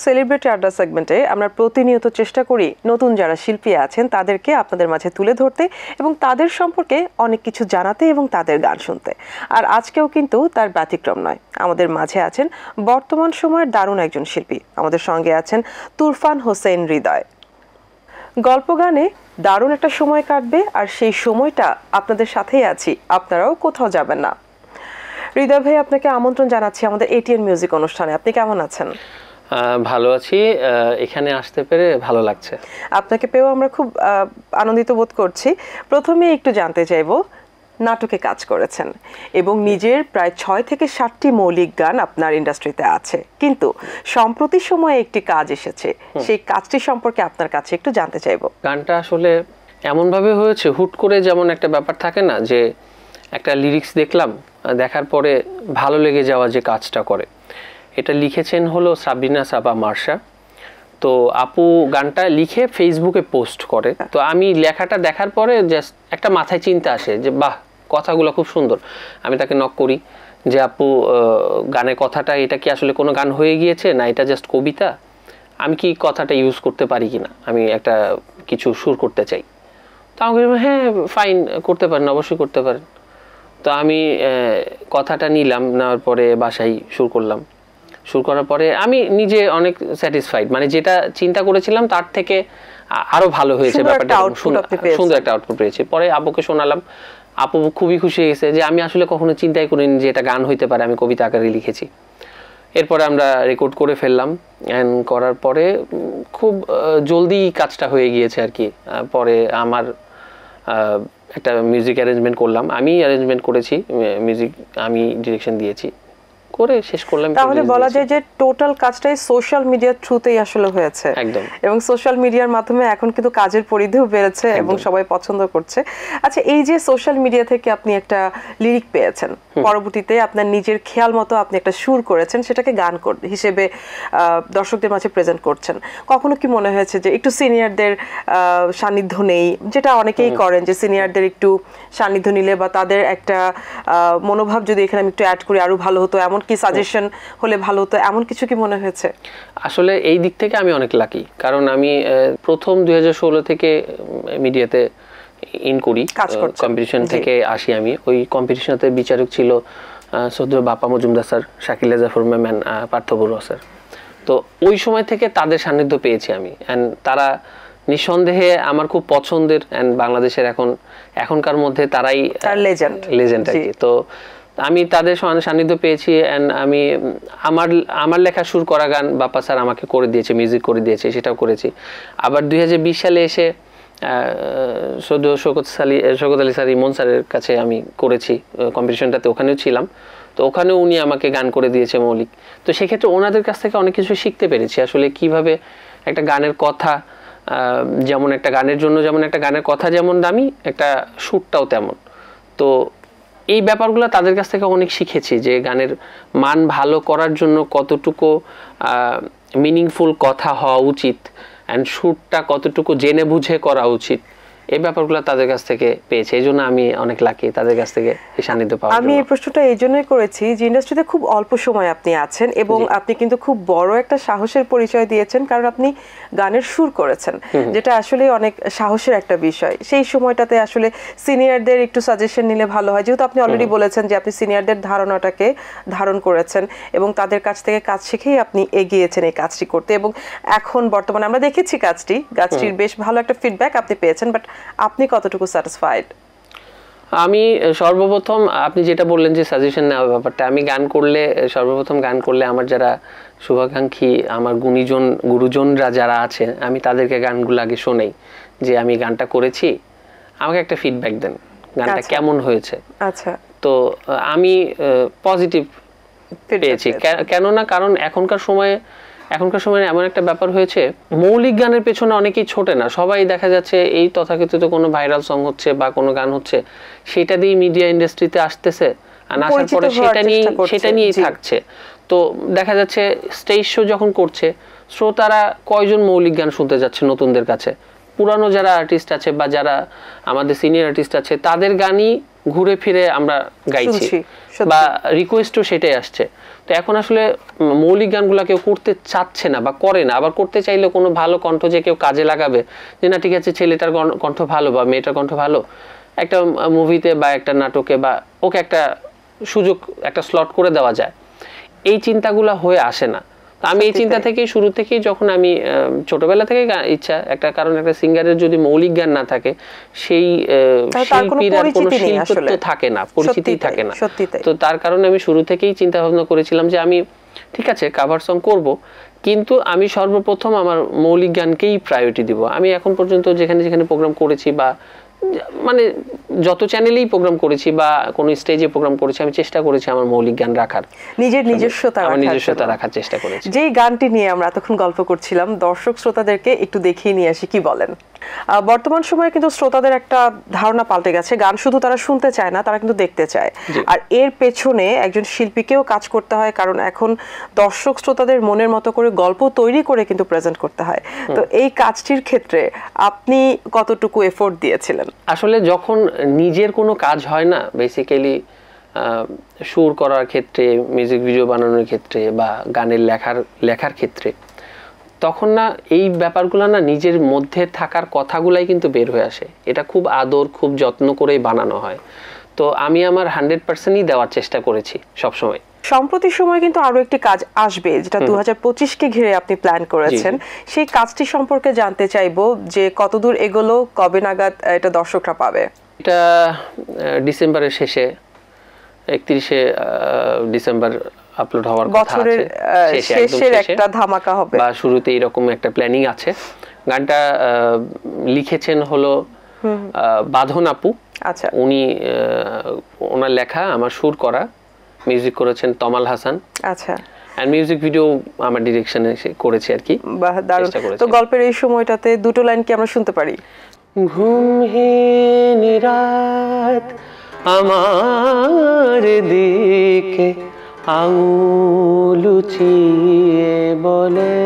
Celebrity আড্ডা সেগমেন্টে আমরা প্রতিনিয়ত চেষ্টা করি নতুন যারা শিল্পী আছেন তাদেরকে আপনাদের মাঝে তুলে ধরতে এবং তাদের সম্পর্কে অনেক কিছু জানাতে এবং তাদের গান শুনতে। আর আজকেও কিন্তু তার ব্যতিক্রম নয়। আমাদের মাঝে আছেন বর্তমান সময়ের দারুণ একজন শিল্পী। আমাদের সঙ্গে আছেন তুরফান হোসেন হৃদয়। গল্প গানে দারুণ একটা সময় কাটবে, আর সেই সময়টা আপনাদের সাথেই আছি, আপনারাও কোথাও যাবেন না। হৃদয় ভাই, আপনাকে আমন্ত্রণ জানাচ্ছি আমাদের এটিএন মিউজিক অনুষ্ঠানে। আপনি কেমন আছেন? ভালো আছি, এখানে আসতে পেরে ভালো লাগছে। আপনাকে পেয়েও আমরা খুব আনন্দিত বোধ করছি। প্রথমে একটু জানতে চাইবো, নাটকে কাজ করেছেন এবং নিজের প্রায় 6 থেকে 7টি মৌলিক গান আপনার ইন্ডাস্ট্রিতে আছে, কিন্তু সম্প্রতি সময়ে একটি কাজ এসেছে, সেই কাজটি সম্পর্কে আপনার কাছে একটু জানতে চাইবো। গানটা আসলে এমনভাবে হয়েছে, হুট করে যেমন একটা ব্যাপার থাকে না, যে একটা লিরিক্স দেখলাম, দেখার পরে ভালো লেগে যাওয়া যে কাজটা করে। এটা লিখেছেন হলো সাবিনা সাবা মার্শা। তো আপু গানটা লিখে ফেসবুকে পোস্ট করে। তো আমি লেখাটা দেখার পরে জাস্ট একটা মাথায় চিন্তা আসে যে বাহ, কথাগুলো খুব সুন্দর। আমি তাকে নক করি যে আপু, গানের কথাটা এটা কি আসলে কোনো গান হয়ে গিয়েছে, না এটা জাস্ট কবিতা? আমি কি কথাটা ইউজ করতে পারি কিনা, আমি একটা কিছু সুর করতে চাই। তো আমাকে হ্যাঁ ফাইন, করতে পারেন, অবশ্যই করতে পারেন। তো আমি কথাটা নিলাম, নেওয়ার পরে বাসায় সুর করলাম। শুরু করার পরে আমি নিজে অনেক স্যাটিসফাইড, মানে যেটা চিন্তা করেছিলাম তার থেকে আরো ভালো হয়েছে ব্যাপারটা, সুন্দর একটা আউটপুট পেয়েছি। পরে আপুকে শোনালাম, আপু খুবই খুশি হয়ে গেছে যে আমি আসলে কখনো চিন্তাই করিনি যে এটা গান হইতে পারে, আমি কবিতা আকারে লিখেছি। এরপরে আমরা রেকর্ড করে ফেললাম, অ্যান্ড করার পরে খুব জলদি কাজটা হয়ে গিয়েছে আর কি। পরে আমার একটা মিউজিক অ্যারেঞ্জমেন্ট করলাম, আমি অ্যারেঞ্জমেন্ট করেছি, মিউজিক আমি ডিরেকশন দিয়েছি, করে শেষ করলাম। তাহলে বলা যায় যে টোটাল কাজটাই সোশ্যাল মিডিয়ার থ্রুতেই আসলে হয়েছে। একদম। এবং সোশ্যাল মিডিয়ার মাধ্যমে এখন কিন্তু কাজের পরিধিও বেড়েছে এবং সবাই পছন্দ করছে। আচ্ছা, এই যে সোশ্যাল মিডিয়া থেকে আপনি একটা লিরিক পেয়েছেন, পরবর্তীতে আপনার নিজের খেয়াল মতো আপনি একটা সুর করেছেন, সেটাকে গান হিসেবে দর্শকদের মাঝে প্রেজেন্ট করছেন, কখনো কি মনে হয়েছে যে একটু সিনিয়রদের সান্নিধ্য নেই, যেটা অনেকেই করেন যে সিনিয়রদের একটু সান্নিধ্য নিলে বা তাদের একটা মনোভাব যদি এখানে আমি একটু অ্যাড করি আরো ভালো হতো, এমন কি সাজেশন হলে ভালো হতো, এমন কিছু কি মনে হয়েছে? আসলে এই দিক থেকে আমি অনেক লাকি, কারণ আমি প্রথম 2016 থেকে মিডিয়াতে ইন করি, কম্পিটিশন থেকে আসি। আমি ওই কম্পিটিশনতে বিচারক ছিল সদ্য Bappa Majumdar sir, Shakila Jafar ma'am, Partha Barua sir. তো ওই সময় থেকে তাদের সান্নিধ্য পেয়েছি আমি, অ্যান্ড তারা নিঃসন্দেহে আমার খুব পছন্দের, অ্যান্ড বাংলাদেশের এখনকার মধ্যে তারাই লেজেন্ড আর কি। তো আমি তাদের সান্নিধ্য পেয়েছি, অ্যান্ড আমি আমার লেখা সুর করা গান বাপ্পা স্যার আমাকে করে দিয়েছে, মিউজিক করে দিয়েছে, সেটাও করেছি। আবার 2020 সালে এসে সদ্য শওকত আলী স্যার, ইমন স্যারের কাছে আমি করেছি কম্পিটিশনটাতে, ওখানেও ছিলাম। তো ওখানেও উনি আমাকে গান করে দিয়েছে মৌলিক। তো সেক্ষেত্রে ওনাদের কাছ থেকে অনেক কিছু শিখতে পেরেছি, আসলে কিভাবে একটা গানের কথা, যেমন একটা গানের জন্য যেমন একটা গানের কথা যেমন দামি, একটা সুরটাও তেমন। তো এই ব্যাপারগুলো তাদের কাছ থেকে অনেক শিখেছি, যে গানের মান ভালো করার জন্য কতটুকু মিনিংফুল কথা হওয়া উচিত, অ্যান্ড সুরটা কতটুকু জেনে বুঝে করা উচিত, এই ব্যাপারগুলো তাদের কাছ থেকে পেয়েছি। এই জন্য আমি অনেক লাকি তাদের কাছ থেকে এই সান্নিধ্য পাওয়ার জন্য। আমি এই প্রশ্নটা এই জন্যই করেছি যে ইন্ডাস্ট্রিতে খুব অল্প সময় আপনি আছেন এবং আপনি কিন্তু খুব বড় একটা সাহসের পরিচয় দিয়েছেন, কারণ আপনি গানের সুর করেছেন, যেটা আসলে অনেক সাহসের একটা বিষয়। সেই সময়টাতে আসলে সিনিয়রদের একটু সাজেশন নিলে ভালো হয়, যেহেতু আপনি অলরেডি বলেছেন যে আপনি সিনিয়রদের ধারণাটাকে ধারণ করেছেন এবং তাদের কাছ থেকে কাজ শিখেই আপনি এগিয়েছেন এই কাজটি করতে, এবং এখন বর্তমানে আমরা দেখেছি কাজটির বেশ ভালো একটা ফিডব্যাক আপনি পেয়েছেন। বাট আপনি কতটুকু স্যাটিসফাইড? আমি সর্বপ্রথম আপনি যেটা বললেন যে সাজেশন নেওয়ার ব্যাপারটা, আমি সর্বপ্রথম গান করলে আমার যারা শুভাকাঙ্ক্ষী, আমার গুরুজনরা যারা আছে, আমি তাদেরকে গানগুলো আগে শোনাই, যে আমি গানটা করেছি, আমাকে একটা ফিডব্যাক দেন, গানটা কেমন হয়েছে। আচ্ছা। তো আমি পজিটিভ পেয়েছি, কারণ এখনকার সময়ে এমন একটা ব্যাপার হয়েছে, মৌলিক গানের পেছনে অনেকেই ছোটে না, সবাই দেখা যাচ্ছে এই তথাকথিত কোনো ভাইরাল সং হচ্ছে বা কোনো গান হচ্ছে, সেটা দিয়ে মিডিয়া ইন্ডাস্ট্রিতে আসতেছে, আর আসার পরে সেটা নিয়েই থাকছে। তো দেখা যাচ্ছে স্টেজ শো যখন করছে, শ্রোতারা কয়জন মৌলিক গান শুনতে যাচ্ছে নতুনদের কাছে? পুরানো যারা আর্টিস্ট আছে বা যারা আমাদের সিনিয়র আর্টিস্ট আছে তাদের গানই ঘুরে ফিরে আমরা গাইছি বা রিকোয়েস্টও সেটাই আসছে। তো এখন আসলে মৌলিক গানগুলো কেউ করতে চাচ্ছে না বা করে না, আবার করতে চাইলে কোনো ভালো কণ্ঠ যে কেউ কাজে লাগাবে যে না ঠিক আছে ছেলেটার কণ্ঠ ভালো বা মেয়েটার কণ্ঠ ভালো, একটা মুভিতে বা একটা নাটকে বা ওকে একটা সুযোগ একটা স্লট করে দেওয়া যায়, এই চিন্তাগুলো হয়ে আসে না। আমি এই চিন্তা থেকেই শুরু থেকেই যখন আমি ছোটবেলা থেকে ইচ্ছা একটা, কারণ একটা সিঙ্গারের যদি মৌলিক গান না থাকে সেই শিল্পীর আর কোনো শিল্পত্ব থাকে না, পরিচিতি থাকে না। তো তার কারণে আমি শুরু থেকেই চিন্তা ভাবনা করেছিলাম যে আমি ঠিক আছে কাভার সং করব, কিন্তু আমি সর্বপ্রথম আমার মৌলিক গানকেই প্রায়োরিটি দিব। আমি এখন পর্যন্ত যেখানে যেখানে প্রোগ্রাম করেছি বা মানে যত চ্যানেলেই প্রোগ্রাম করেছি বা কোনো স্টেজে প্রোগ্রাম করেছি, আমি চেষ্টা করেছি আমার মৌলিক গান রাখার, নিজস্বতা রাখার চেষ্টা করেছি। যেই গানটি নিয়ে আমরা এতক্ষণ গল্প করছিলাম, দর্শক শ্রোতাদেরকে একটু দেখিয়ে নিয়ে আসি, কি বলেন? বর্তমান সময়ে কিন্তু শ্রোতাদের একটা ধারণা পাল্টে গেছে, গান শুধু তারা শুনতে চায় না, তারা কিন্তু দেখতে চায়। আর এর পেছনে একজন শিল্পীকেও কাজ করতে হয়, কারণ এখন দর্শক শ্রোতাদের মনের মতো করে গল্প তৈরি করে কিন্তু প্রেজেন্ট করতে হয়। তো এই কাজটির ক্ষেত্রে আপনি কতটুকু এফোর্ট দিয়েছিলেন? আসলে যখন নিজের কোনো কাজ হয় না, বেসিক্যালি সুর করার ক্ষেত্রে, মিউজিক ভিডিও বানানোর ক্ষেত্রে বা গানের লেখার ক্ষেত্রে, তখন না এই ব্যাপারগুলো না নিজের মধ্যে থাকার কথাগুলাই কিন্তু বের হয়ে আসে। এটা খুব আদর, খুব যত্ন করেই বানানো হয়। তো আমি আমার 100%ই দেওয়ার চেষ্টা করেছি সবসময়। সম্প্রতি সময় কিন্তু আরো একটি কাজ আসবে, যেটা 2025-কে ঘিরে আপনি প্ল্যান করেছেন। সেই কাজটি সম্পর্কে জানতে চাইবো যে কতদূর এগোলো, কবে নাগাদ এটা দর্শকরা পাবে? এটা ডিসেম্বরের শেষে, 31শে ডিসেম্বর আপলোড হওয়ার কথা আছে। বছরের শেষের একটা ধামাকা হবে বা শুরুতে এরকম একটা প্ল্যানিং আছে। গানটা লিখেছেন হলো বাঁধন আপু। আচ্ছা, উনি ওনার লেখা, আমার সুর করা, মিউজিক করেছেন তমাল হাসান। আচ্ছা, আর মিউজিক ভিডিও আমার ডিরেকশনে করেছি আর কি। বাহ, দারুণ। তো গল্পের এই সময়টাতে দুটো লাইন কি আমরা শুনতে পারি? ঘুমহীন রাত আমার দিকে আঙুল উঁচিয়ে বলে,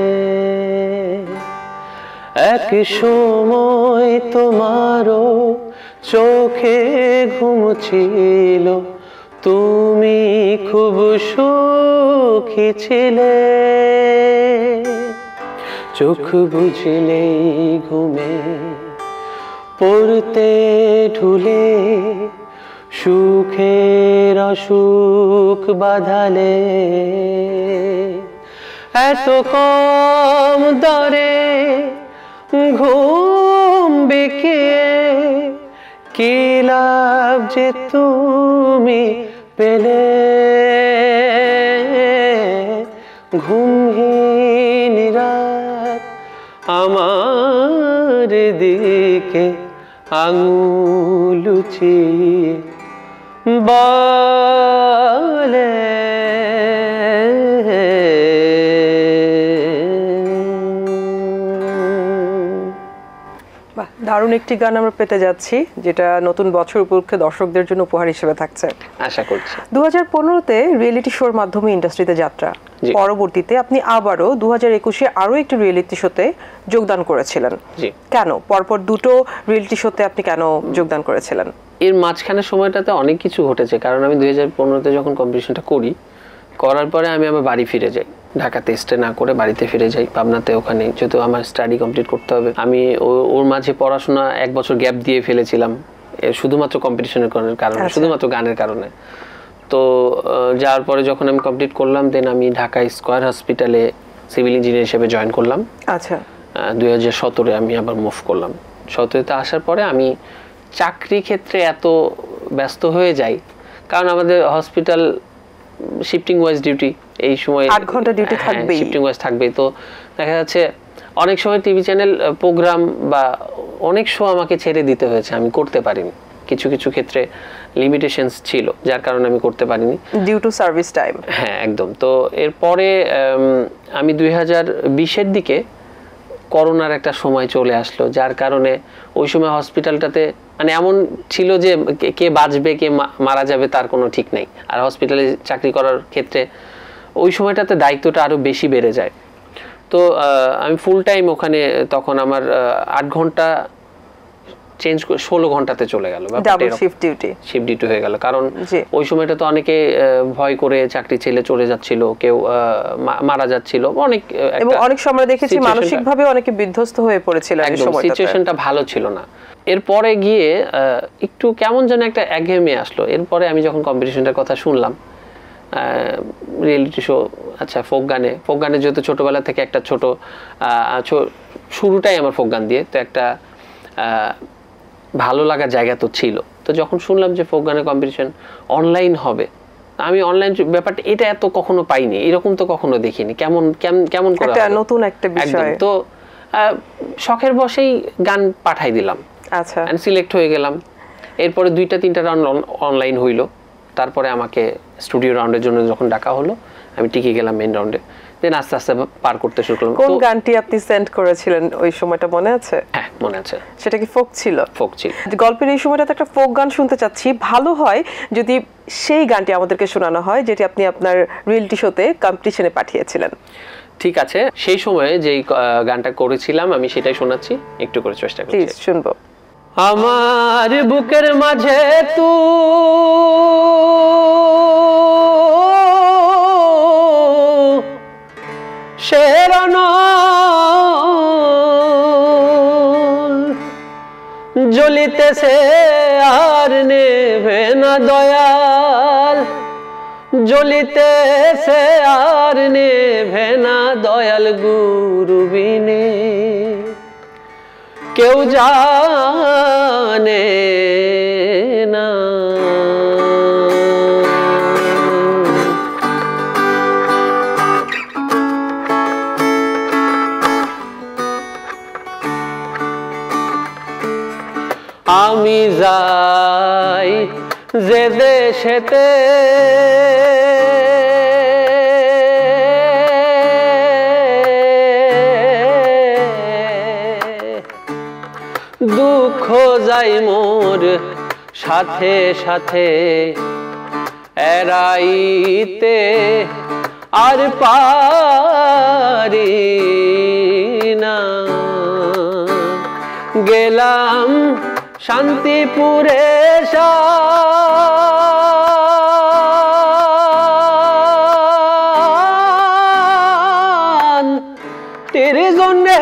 এক সময় তোমারও চোখে ঘুম ছিল, তুমি খুব সুখী ছিলে, চোখ বুঝলেই ঘুমে পড়তে ঢুলে, সুখের অসুখ বাঁধালে, এত কম দরে ঘুম বিকিয়ে, কি লাভ যে তুমি পেলে, ঘুমহীন রাত আমার দিকে আঙুল উঁচিয়ে বলে। দারুণ একটি গান আমরা পেতে যাচ্ছি, যেটা নতুন বছর উপলক্ষে দর্শকদের জন্য উপহার হিসেবে থাকছে, আশা করছি। 2015-তে রিয়েলিটি শোর মাধ্যমে ইন্ডাস্ট্রিতে যাত্রা, পরবর্তীতে আপনি আবারও 2021-এ আরো একটি রিয়েলিটি শোতে যোগদান করেছিলেন। কেন পরপর দুটো রিয়েলিটি শোতে আপনি কেন যোগদান করেছিলেন? এর মাঝখানে সময়টাতে অনেক কিছু ঘটেছে, কারণ আমি 2015-তে যখন কম্পিটিশনটা করার পরে আমি আমার বাড়ি ফিরে যাই, ঢাকাতে স্টে না করে বাড়িতে ফিরে যাই, পাবনাতে। ওখানে যেহেতু আমার স্টাডি কমপ্লিট করতে হবে, আমি ওর মাঝে পড়াশোনা 1 বছর গ্যাপ দিয়ে ফেলেছিলাম শুধুমাত্র কম্পিটিশনের কারণে, শুধুমাত্র গানের কারণে। তো যাওয়ার পরে যখন আমি কমপ্লিট করলাম, দেন আমি ঢাকা স্কয়ার হসপিটালে সিভিল ইঞ্জিনিয়ার হিসেবে জয়েন করলাম। আচ্ছা, 2017-এ আমি আবার মুভ করলাম। 17-তে আসার পরে আমি চাকরি ক্ষেত্রে এত ব্যস্ত হয়ে যাই, কারণ আমাদের হসপিটাল শিফটিং ওয়াইজ ডিউটি, এই সময় 8 ঘন্টা ডিউটি থাকবে, শিফটিং ওয়াইজ থাকবে। তো দেখা যাচ্ছে অনেক সময় টিভি চ্যানেল প্রোগ্রাম বা অনেক শো আমাকে ছেড়ে দিতে হয়েছে, আমি করতে পারিনি। কিছু কিছু ক্ষেত্রে লিমিটেশনস ছিল, যার কারণে আমি করতে পারিনি, ডিউ টু সার্ভিস টাইম। হ্যাঁ, একদম। তো এরপরে আমি 2020-এর দিকে করোনার একটা সময় চলে আসলো, যার কারণে ওই সময় হসপিটালটাতে মানে এমন ছিল যে কে বাঁচবে কে মারা যাবে তার কোনো ঠিক নেই। আর হসপিটালে চাকরি করার ক্ষেত্রে ওই সময়টাতে দায়িত্বটা আরো বেশি বেড়ে যায়। তো আমি ফুল টাইম ওখানে, তখন আমার 8 ঘন্টা চেঞ্জ করে 16 ঘন্টাতে চলে গেল, ডাবল শিফট ডিউটি হয়ে গেল। কারণ ওই সময়টা তো অনেকে ভয় করে চাকরি ছেড়ে চলে যাচ্ছিল, কেউ মারা যাচ্ছিল, অনেক সময় দেখেছি মানসিকভাবে অনেকে বিধ্বস্ত হয়ে পড়েছিল। সিচুয়েশনটা ভালো ছিল না। এরপরে গিয়ে একটু কেমন যেন একটা একঘেয়েমি আসলো। এরপরে আমি যখন কম্পিটিশনটার কথা শুনলাম, রিয়েলিটি শো, আচ্ছা ফোক গানে যেহেতু ছোটবেলা থেকে একটা ছোট শুরুটাই আমার ফোক গান দিয়ে, তো একটা ভালো লাগার জায়গা তো ছিল। তো যখন শুনলাম যে ফোক গানের কম্পিটিশন অনলাইন হবে, আমি অনলাইন ব্যাপারটা এটা এত কখনো পাইনি, এরকম তো কখনো দেখিনি, কেমন করে একটা নতুন একটা বিষয়। তো শখের বশেই গান পাঠাই দিলাম, আচ্ছা, সিলেক্ট হয়ে গেলাম। এরপরে 2-3টা রাউন্ড অনলাইন হইলো, তারপরে আমাকে স্টুডিও রাউন্ডের জন্য যখন ডাকা হলো, আমি টিকে গেলাম মেইন রাউন্ডে। দেন আস্তে আস্তে পার করতে শুরু করলাম। কোন গানটি আপনি সেন্ড করেছিলেন ওই সময়টা মনে আছে? হ্যাঁ মনে আছে। সেটা কি ফোক ছিল? ফোক ছিল। গল্পের এই সময়টাতে একটা ফোক গান শুনতে চাচ্ছি। ভালো হয় যদি সেই গানটি আমাদেরকে শোনানো হয় যেটি আপনি আপনার রিয়েলিটি শোতে কম্পিটিশনে পাঠিয়েছিলেন। ঠিক আছে, সেই সময়ে যেই গানটা করেছিলাম আমি সেটাই শোনাচ্ছি, একটু করে চেষ্টা করছি। প্লিজ শুনবো। আমার বুকের মাঝে তুই শেরন জ্বলিতেছে আর নেভে না দয়াল, জ্বলিতেছে আর নেভে না দয়াল, গুরু বিনে কেউ জানে না। আমি যাই যে দেশেতে দুঃখ যাই মোর সাথে সাথে এড়াইতে আর পারি না। গেলাম শান্তিপুরে শান্তির জন্যে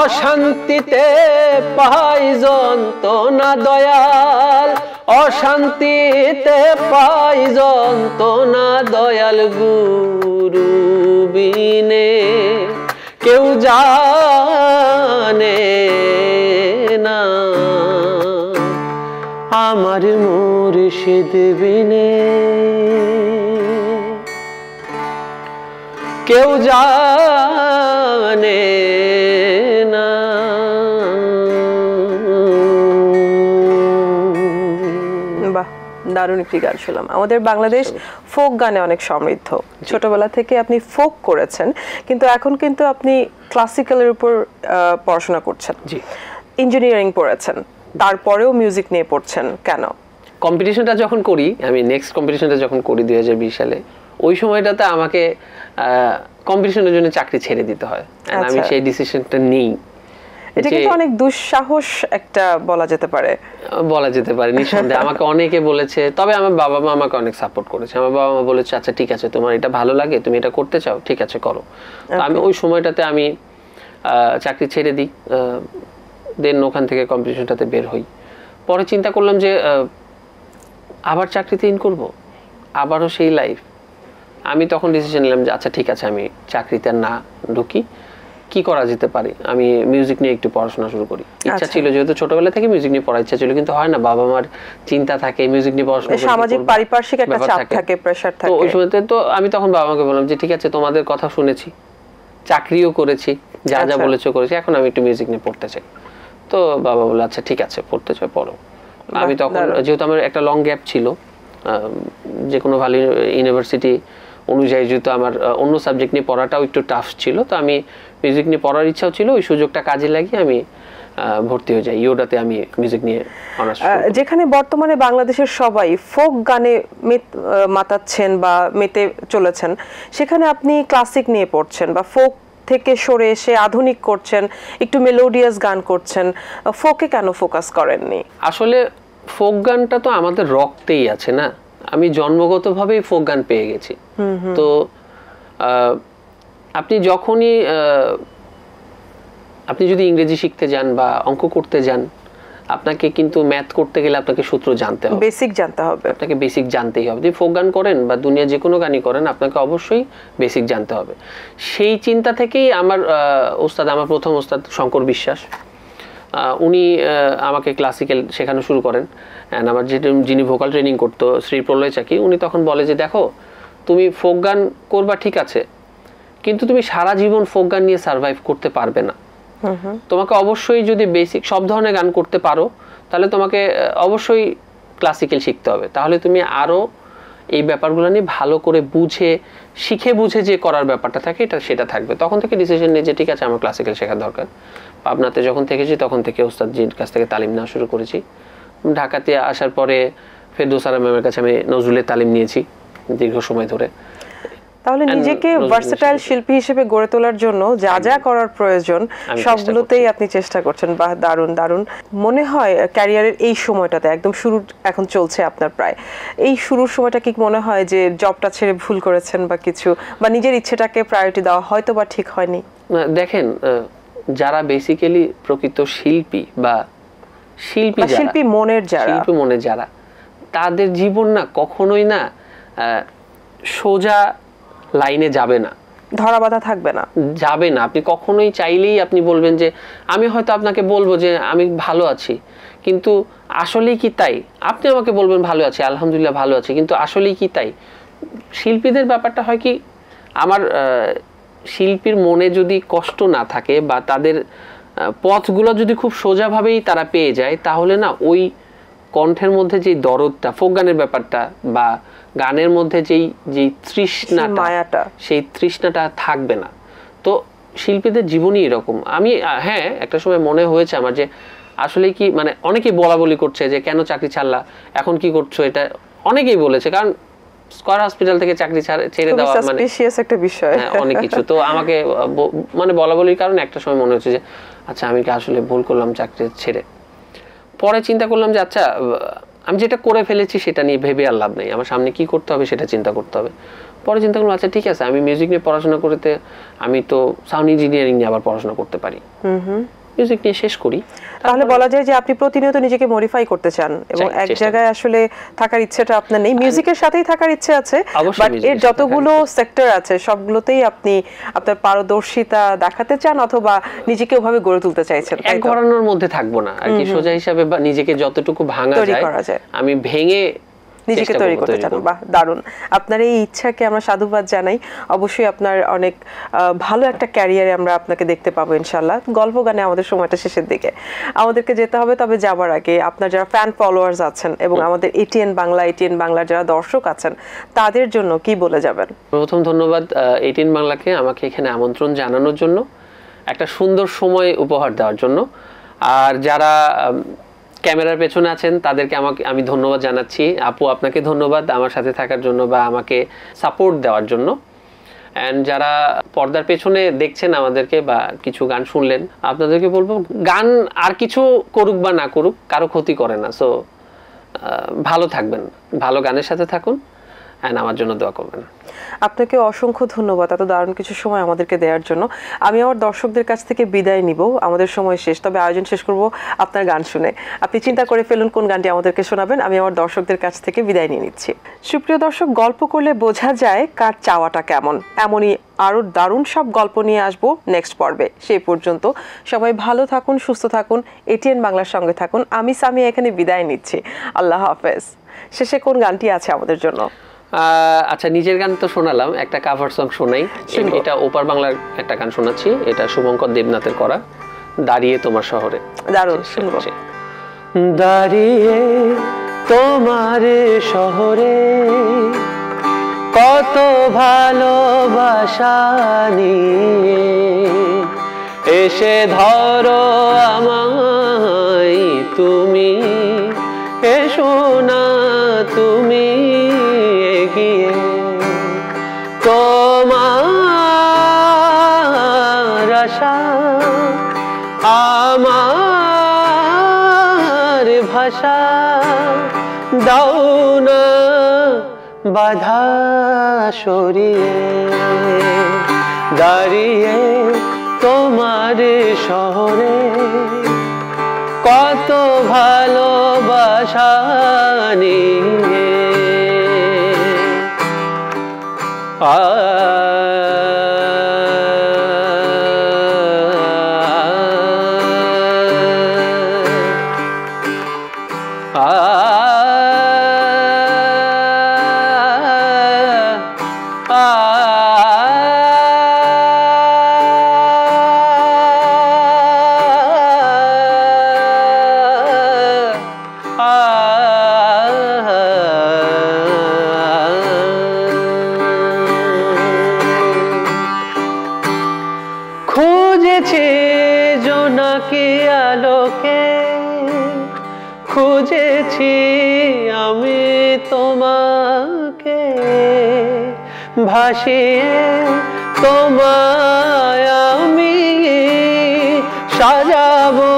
অশান্তিতে পাই যন্ত্রণা দয়াল, অশান্তিতে পাই যন্ত্রণা দয়াল, গুরু বিনে কেউ জানে না। আমার মুর্শিদ বিনে কেউ জানে না। বাহ, দারুণ একটি গান শুনলাম। আমাদের বাংলাদেশ ফোক গানে অনেক সমৃদ্ধ। ছোটবেলা থেকে আপনি ফোক করেছেন, কিন্তু এখন কিন্তু আপনি ক্লাসিক্যালের উপর পড়াশোনা করছেন, জি, ইঞ্জিনিয়ারিং পড়েছেন, তারপরেও মিউজিক নিয়ে পড়ছেন কেন? কম্পিটিশনটা যখন করি, আমি নেক্সট কম্পিটিশনটা যখন করি 2020 সালে, ওই সময়টাতে আমাকে কম্পিটিশনের জন্য চাকরি ছেড়ে দিতে হয়। আমি সেই ডিসিশনটা নেই। এটা কিন্তু অনেক দুঃসাহস একটা বলা যেতে পারে নিঃসন্দেহে। আমাকে অনেকে বলেছে, তবে আমার বাবা মা আমাকে অনেক সাপোর্ট করেছে। আমার বাবা মা বলেছে আচ্ছা ঠিক আছে, তোমার এটা ভালো লাগে, তুমি এটা করতে চাও, ঠিক আছে করো। আমি ওই সময়টাতে আমি চাকরি ছেড়ে দিই, দেন ওখান থেকে কম্পিটিশনটাতে বের হই। পরে চিন্তা করলাম যে আবার চাকরিতে ইন করব, আবারও সেই লাইফ। আমি তখন ডিসিশন নিলাম যে আচ্ছা ঠিক আছে, আমি চাকরিতে না ঢুকি, কি করা যেতে পারে, আমি মিউজিক নিয়ে একটু পড়াশোনা শুরু করি। ইচ্ছা ছিল, যেহেতু ছোটবেলা থেকে মিউজিক নিয়ে পড়ার ইচ্ছা ছিল, কিন্তু হয় না, বাবা মার চিন্তা থাকে, মিউজিক নিয়ে পড়াশোনা করতে, সামাজিক পারিপার্শ্বিক একটা চাপ থাকে, প্রেসার থাকে। তো ওই সময়তে তো আমি তখন বাবা মাকে বললাম যে ঠিক আছে, তোমাদের কথা শুনেছি, চাকরিও করেছি, যা যা বলেছো করেছি, এখন আমি একটু মিউজিক নিয়ে পড়তে চাই। তো বাবা বলল আচ্ছা ঠিক আছে, পড়তে চাই পড়ো। আমি তখন, যেহেতু আমার একটা লং গ্যাপ ছিল, যে কোনো ভালো ইউনিভার্সিটি অনুযায়ী যেহেতু আমার অন্য সাবজেক্ট নিয়ে পড়াটাও একটু টাফ ছিল, তো আমি মিউজিক নিয়ে পড়ার ইচ্ছাও ছিল, ওই সুযোগটা কাজে লাগিয়ে আমি ভর্তি হয়ে যাই। ইয়োডাতে আমি মিউজিক নিয়ে অনার্স। যেখানে বর্তমানে বাংলাদেশের সবাই ফোক গানে মাতাচ্ছেন বা মেতে চলেছেন, সেখানে আপনি ক্লাসিক নিয়ে পড়ছেন বা ফোক থেকে সরে এসে আধুনিক করছেন, একটু মেলোডিয়াস গান করছেন, ফোকে কেন ফোকাস করেননি? আসলে ফোক গানটা তো আমাদের রক্তেই আছে না, আমি জন্মগতভাবেই ফোক গান পেয়ে গেছি। তো আপনি যখনই আপনি যদি ইংরেজি শিখতে যান বা অঙ্ক করতে যান, আপনাকে কিন্তু ম্যাথ করতে গেলে আপনাকে সূত্র জানতে হবে, বেসিক জানতে হবে, আপনাকে বেসিক জানতেই হবে। যদি ফোক গান করেন বা দুনিয়া যে কোনো গানই করেন, আপনাকে অবশ্যই বেসিক জানতে হবে। সেই চিন্তা থেকেই আমার আমার প্রথম ওস্তাদ শঙ্কর বিশ্বাস, উনি আমাকে ক্লাসিক্যাল শেখানো শুরু করেন। অ্যান্ড আমার যিনি ভোকাল ট্রেনিং করতো শ্রী প্রলয় চাকি, উনি তখন বলে যে দেখো তুমি ফোক গান করবা ঠিক আছে, কিন্তু তুমি সারা জীবন ফোক গান নিয়ে সার্ভাইভ করতে পারবে না। তোমাকে অবশ্যই যদি বেসিক সব ধরনের গান করতে পারো, তাহলে তোমাকে অবশ্যই ক্লাসিক্যাল শিখতে হবে, তাহলে তুমি আরও এই ব্যাপারগুলো নিয়ে ভালো করে বুঝে শিখে বুঝে যে করার ব্যাপারটা থাকে সেটা থাকবে। তখন থেকে ডিসিশন নিয়ে যে ঠিক আছে আমার ক্লাসিক্যাল শেখার দরকার। পাবনাতে যখন থেকেছি তখন থেকে ওস্তাদজির কাছ থেকে তালিম নেওয়া শুরু করেছি। ঢাকাতে আসার পরে ফেরদৌসারা ম্যামের কাছে আমি নজরুলের তালিম নিয়েছি দীর্ঘ সময় ধরে। তাহলে নিজেকে ভার্সেটাইল শিল্পী হিসেবে গড়ে তোলার জন্য যা যা করার প্রয়োজন সবগুলোতেই আপনি চেষ্টা করছেন। বাহ, দারুণ দারুণ। মনে হয় ক্যারিয়ারের এই সময়টাতে একদম শুরু এখন চলছে আপনার, প্রায় এই শুরুর সময়টা কি মনে হয় যে জবটা ছেড়ে ভুল করেছেন বা কিছু, বা নিজের ইচ্ছেটাকে প্রায়োরিটি দেওয়া হয়তো বা ঠিক হয়নি? দেখেন, যারা বেসিক্যালি প্রকৃত শিল্পী বা শিল্পী মনের যারা, তাদের জীবন না কখনোই না সোজা লাইনে যাবে না, ধরা বাঁধা থাকবে না, যাবে না। আপনি কখনোই চাইলেই আপনি বলবেন যে আমি হয়তো আপনাকে বলবো যে আমি ভালো আছি, কিন্তু আসলেই কি তাই? আপনি আমাকে বলবেন ভালো আছি, আলহামদুলিল্লাহ ভালো আছি, কিন্তু আসলেই কি তাই? শিল্পীদের ব্যাপারটা হয় কি, আমার শিল্পীর মনে যদি কষ্ট না থাকে বা তাদের পথগুলো যদি খুব সোজাভাবেই তারা পেয়ে যায়, তাহলে না ওই কণ্ঠের মধ্যে যে দরদটা, ফোক গানের ব্যাপারটা বা গানের মধ্যে যেই তৃষ্ণাটা, সেই তৃষ্ণাটা থাকবে না। তো শিল্পীদের জীবনই এরকম। আমি একটা সময় মনে হয়েছে আমার যে আসলে কি, মানে অনেকেই বলাবলি করছে যে কেন চাকরি ছাড়লা, এখন কি করছো, এটা অনেকেই বলেছে। কারণ স্কয়ার হসপিটাল থেকে চাকরি ছেড়ে দেওয়া মানে একটা বিষয়, অনেক কিছু। তো আমাকে মানে বলাবলির কারণে একটা সময় মনে হচ্ছে যে আচ্ছা আমি কি আসলে ভুল করলাম চাকরি ছেড়ে। পরে চিন্তা করলাম যে আচ্ছা আমি যেটা করে ফেলেছি সেটা নিয়ে ভেবে আর লাভ নেই, আমার সামনে কি করতে হবে সেটা চিন্তা করতে হবে। পরে চিন্তা করলাম আচ্ছা ঠিক আছে, আমি মিউজিক নিয়ে পড়াশোনা করতে, আমি তো সাউন্ড ইঞ্জিনিয়ারিং নিয়ে আবার পড়াশোনা করতে পারি, মিউজিক নিয়ে শেষ করি। তাহলে বলা যায় যে আপনি প্রতিনিয়ত নিজেকে মডিফাই করতে চান এবং এক জায়গায় আসলে থাকার ইচ্ছেটা আপনার নেই। মিউজিকের সাথেই থাকার ইচ্ছে আছে, বাট এর যতগুলো সেক্টর আছে সবগুলোতেই আপনি আপনার পারদর্শিতা দেখাতে চান অথবা নিজেকে ওভাবে গড়ে তুলতে চাইছেন। এক ঘরানোর মধ্যে থাকবো না আর কি, সোজা হিসাবে বা নিজেকে যতটুকু ভাঙা যায় আমি ভেঙে নিজেকে তৈরি করতে চান। বাহ, দারুণ। আপনার এই ইচ্ছাকে আমরা সাধুবাদ জানাই। অবশ্যই আপনার অনেক ভালো একটা ক্যারিয়ারে আমরা আপনাকে দেখতে পাবো ইনশাআল্লাহ। গল্প গানে আমাদের সময়টা শেষের দিকে, আমাদেরকে যেতে হবে, তবে যাবার আগে আপনার যারা ফ্যান ফলোয়ার্স আছেন এবং আমাদের এটিএন বাংলার যারা দর্শক আছেন তাদের জন্য কি বলে যাবেন? প্রথম ধন্যবাদ এটিএন বাংলাকে আমাকে এখানে আমন্ত্রণ জানানোর জন্য, একটা সুন্দর সময় উপহার দেওয়ার জন্য। আর যারা ক্যামেরার পেছনে আছেন তাদেরকে আমি ধন্যবাদ জানাচ্ছি। আপু আপনাকে ধন্যবাদ আমার সাথে থাকার জন্য বা আমাকে সাপোর্ট দেওয়ার জন্য। অ্যান্ড যারা পর্দার পেছনে দেখছেন আমাদেরকে বা কিছু গান শুনলেন, আপনাদেরকে বলবো গান আর কিছু করুক বা না করুক কারো ক্ষতি করে না। সো ভালো থাকবেন, ভালো গানের সাথে থাকুন, অ্যান্ড আমার জন্য দোয়া করবেন। আপনাকে অসংখ্য ধন্যবাদ এত দারুণ কিছু সময় আমাদেরকে দেওয়ার জন্য। আমি আমার দর্শকদের কাছ থেকে বিদায় নিব, আমাদের সময় শেষ, তবে আয়োজন শেষ করব আপনার গান শুনে। আপনি চিন্তা করে ফেলুন কোন গানটি আমাদেরকে শোনাবেন, আমি আমার দর্শকদের কাছ থেকে বিদায় নিয়ে নিচ্ছি। সুপ্রিয় দর্শক, গল্প করলে বোঝা যায় কার চাওয়াটা কেমন। এমনই আরও দারুণ সব গল্প নিয়ে আসবো নেক্সট পর্বে। সেই পর্যন্ত সবাই ভালো থাকুন, সুস্থ থাকুন, এটিএন বাংলার সঙ্গে থাকুন। আমি সামিয়া এখানে বিদায় নিচ্ছি, আল্লাহ হাফেজ। শেষে কোন গানটি আছে আমাদের জন্য? আচ্ছা, নিজের গান তো শোনালাম, একটা কাভার সং শোনাই। এটা ওপার বাংলার একটা গান শোনাচ্ছি, এটা শুভঙ্কর দেবনাথের করা, দাঁড়িয়ে তোমার শহরে। দারুণ, শুনবো। দাঁড়িয়ে তোমার শহরে কত ভালোবাসা নিয়ে এসে ধরো আমায় তুমি, এসো না তুমি এগিয়ে, তোমার আশা আমার ভাষা, দাও না বাধা সরিয়ে, দাঁড়িয়ে তোমার শহরে কত ভালোবাসা নিয়ে। খুঁজেছি জোনাকি আলোকে, খুঁজেছি আমি তোমাকে, ভাসিয়ে তোমায় আমি সাজাবো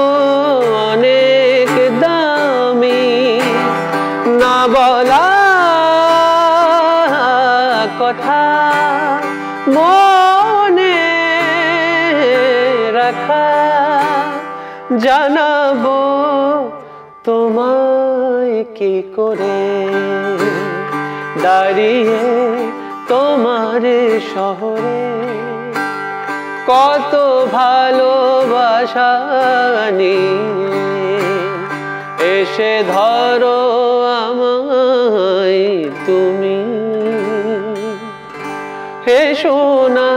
অনেক দামি, না বলা কথা মনে রাখা, জানাবো তোমায় কি করে, দাঁড়িয়ে তোমার শহরে কত ভালোবাসা নিয়ে। এসে ধরো আমায় তুমি, এসো না